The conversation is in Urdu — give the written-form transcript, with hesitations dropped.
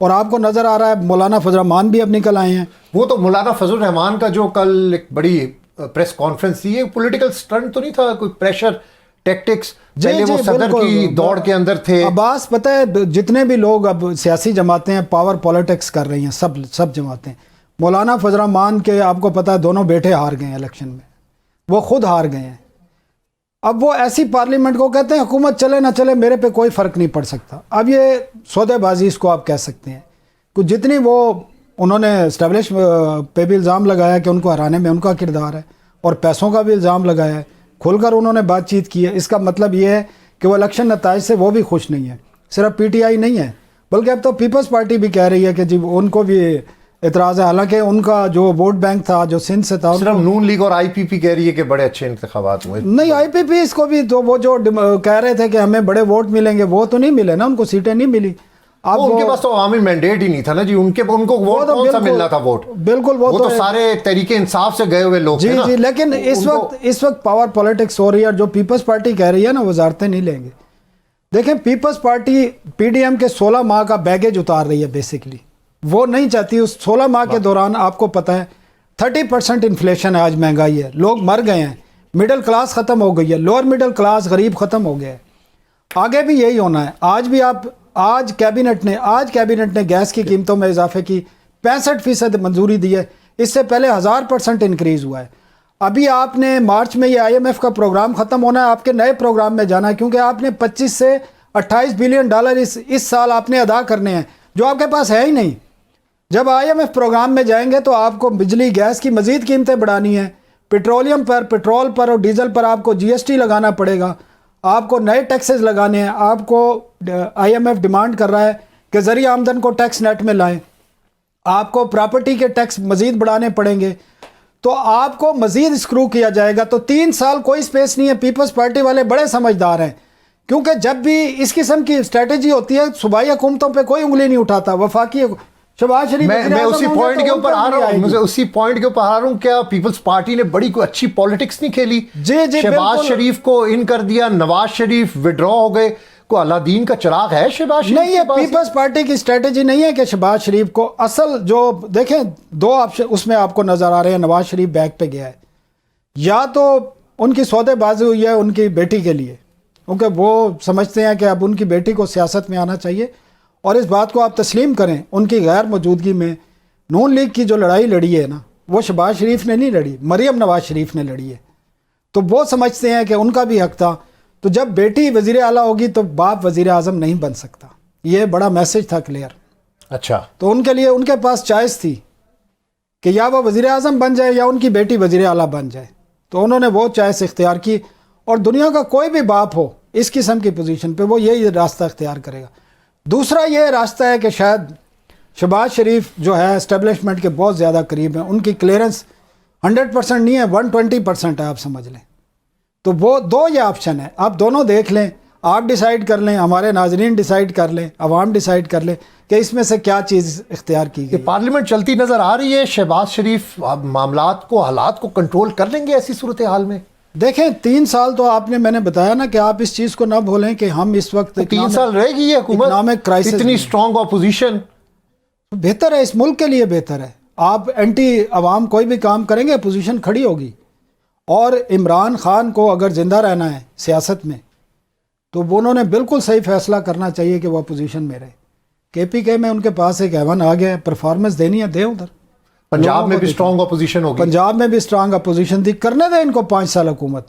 اور آپ کو نظر آ رہا ہے مولانا فضل الرحمان بھی اب نکل آئے ہیں. وہ تو مولانا فضل الرحمان کا جو کل ایک بڑی پریس کانفرنس تھی، یہ پولیٹیکل سٹنٹ تو نہیں تھا، کوئی پریشر ٹیکٹکس؟ پہلے وہ صدر کی دوڑ کے اندر تھے. عباس پتہ ہے جتنے بھی لوگ اب سیاسی جماعتیں ہیں پاور پولیٹکس کر رہی ہیں، سب جماعتیں. مولانا فضل الرحمان کے آپ کو پتہ ہے دونوں بیٹے ہار گئے ہیں الیکشن میں، وہ خود ہار گئے ہیں. اب وہ ایسی پارلیمنٹ کو کہتے ہیں حکومت چلے نہ چلے میرے پہ کوئی فرق نہیں پڑ سکتا. اب یہ سودے بازی اس کو آپ کہہ سکتے ہیں. کچھ جتنی وہ انہوں نے اسٹیبلش پہ بھی الزام لگایا کہ ان کو ہرانے میں ان کا کردار ہے، اور پیسوں کا بھی الزام لگایا ہے، کھل کر انہوں نے بات چیت کی ہے. اس کا مطلب یہ ہے کہ وہ الیکشن نتائج سے وہ بھی خوش نہیں ہے. صرف پی ٹی آئی نہیں ہے بلکہ اب تو پیپلز پارٹی بھی کہہ رہی ہے کہ جی ان کو بھی اعتراض ہے. حالانکہ ان کا جو ووٹ بینک تھا جو سندھ سے تھا، صرف نون لیگ اور آئی پی پی کہہ رہی ہے کہ بڑے اچھے انتخابات ہوئے. نہیں، آئی پی پی اس کو بھی تو وہ جو کہہ رہے تھے کہ ہمیں بڑے ووٹ ملیں گے، وہ تو نہیں ملے نا، ان کو سیٹیں نہیں ملی. اب ان کے پاس تو عوامی مینڈیٹ ہی نہیں تھا نا جی. ان کو ووٹ کون سا ملنا تھا ووٹ؟ بالکل وہ تو سارے تحریک انصاف سے گئے ہوئے لوگ جی جی. لیکن اس وقت پاور پولیٹکس ہو رہی ہے، اور جو پیپلز پارٹی کہہ رہی ہے نا وزارتیں نہیں لیں گے. دیکھیں Peoples Party P D M کے 16 ماہ کا بیگیج اتار رہی ہے بیسیکلی. وہ نہیں چاہتی اس 16 ماہ کے دوران، آپ کو پتہ ہے 30% انفلیشن ہے، آج مہنگائی ہے، لوگ مر گئے ہیں، مڈل کلاس ختم ہو گئی ہے، لوور مڈل کلاس غریب ختم ہو گیا ہے. آگے بھی یہی ہونا ہے. آج کیبنٹ نے گیس کی قیمتوں میں اضافے کی 65% منظوری دی ہے. اس سے پہلے 1000% انکریز ہوا ہے. ابھی آپ نے مارچ میں یہ آئی ایم ایف کا پروگرام ختم ہونا ہے، آپ کے نئے پروگرام میں جانا ہے، کیونکہ آپ نے 25 سے 28 بلین ڈالر اس سال آپ نے ادا کرنے ہیں جو آپ کے پاس ہے ہی نہیں. جب آئی ایم ایف پروگرام میں جائیں گے تو آپ کو بجلی گیس کی مزید قیمتیں بڑھانی ہیں، پٹرول پر اور ڈیزل پر آپ کو جی ایس ٹی لگانا پڑے گا، آپ کو نئے ٹیکسز لگانے ہیں. آپ کو آئی ایم ایف ڈیمانڈ کر رہا ہے کہ ذریعہ آمدن کو ٹیکس نیٹ میں لائیں، آپ کو پراپرٹی کے ٹیکس مزید بڑھانے پڑیں گے، تو آپ کو مزید اسکرو کیا جائے گا. تو 3 سال کوئی سپیس نہیں ہے. پیپلز پارٹی والے بڑے سمجھدار ہیں، کیونکہ جب بھی اس قسم کی اسٹریٹجی ہوتی ہے صوبائی حکومتوں پہ کوئی انگلی نہیں اٹھاتا. وفاقی شہباز شریف میں اسی پوائنٹ کے اوپر آ رہا ہوں، کیا پیپلز پارٹی نے بڑی کوئی اچھی پالیٹکس نہیں کھیلی؟ جی شہباز شریف کو ان کر دیا، نواز شریف وڈرا ہو گئے. کو اللہ دین کا چراغ ہے شہباز شریف نہیں؟ یہ پیپلز پارٹی کی اسٹریٹجی نہیں ہے کہ شہباز شریف کو اصل جو دیکھیں 2 آپشن اس میں آپ کو نظر آ رہے ہیں. نواز شریف بیک پہ گیا ہے، یا تو ان کی سودے بازی ہوئی ہے ان کی بیٹی کے لیے، کیونکہ وہ سمجھتے ہیں کہ اب ان کی بیٹی کو سیاست میں آنا چاہیے. اور اس بات کو آپ تسلیم کریں، ان کی غیر موجودگی میں نون لیگ کی جو لڑائی لڑی ہے نا، وہ شہباز شریف نے نہیں لڑی، مریم نواز شریف نے لڑی ہے. تو وہ سمجھتے ہیں کہ ان کا بھی حق تھا. تو جب بیٹی وزیر اعلیٰ ہوگی تو باپ وزیر اعظم نہیں بن سکتا. یہ بڑا میسج تھا کلیئر. اچھا، تو ان کے لیے ان کے پاس چوائس تھی کہ یا وہ وزیر اعظم بن جائے یا ان کی بیٹی وزیر اعلیٰ بن جائے. تو انہوں نے وہ چوائس اختیار کی. اور دنیا کا کوئی بھی باپ ہو اس قسم کی پوزیشن پہ وہ یہی راستہ اختیار کرے گا. دوسرا یہ راستہ ہے کہ شاید شہباز شریف جو ہے اسٹیبلشمنٹ کے بہت زیادہ قریب ہیں، ان کی کلیئرنس 100% نہیں ہے، 120% ہے، آپ سمجھ لیں. تو وہ 2 یہ آپشن ہے، آپ دونوں دیکھ لیں، آپ ڈیسائیڈ کر لیں، ہمارے ناظرین ڈیسائیڈ کر لیں، عوام ڈیسائیڈ کر لیں کہ اس میں سے کیا چیز اختیار کی گئی. پارلیمنٹ چلتی نظر آ رہی ہے. شہباز شریف معاملات کو، حالات کو کنٹرول کر لیں گے ایسی صورتحال میں؟ دیکھیں 3 سال تو میں نے بتایا نا کہ آپ اس چیز کو نہ بھولیں کہ ہم اس وقت 3 سال رہے گی یہ حکومت، اتنی اسٹرانگ اپوزیشن. بہتر ہے، اس ملک کے لیے بہتر ہے. آپ اینٹی عوام کوئی بھی کام کریں گے اپوزیشن کھڑی ہوگی. اور عمران خان کو اگر زندہ رہنا ہے سیاست میں تو انہوں نے بالکل صحیح فیصلہ کرنا چاہیے کہ وہ اپوزیشن میں رہے. کے پی کے میں ان کے پاس ایک ایون آ گیا ہے، پرفارمنس دینی ہے، دیں ادھر. پنجاب میں بھی اسٹرانگ اپوزیشن ہوگی، پنجاب میں بھی اسٹرانگ اپوزیشن تھی، کرنے دیں ان کو 5 سال حکومت.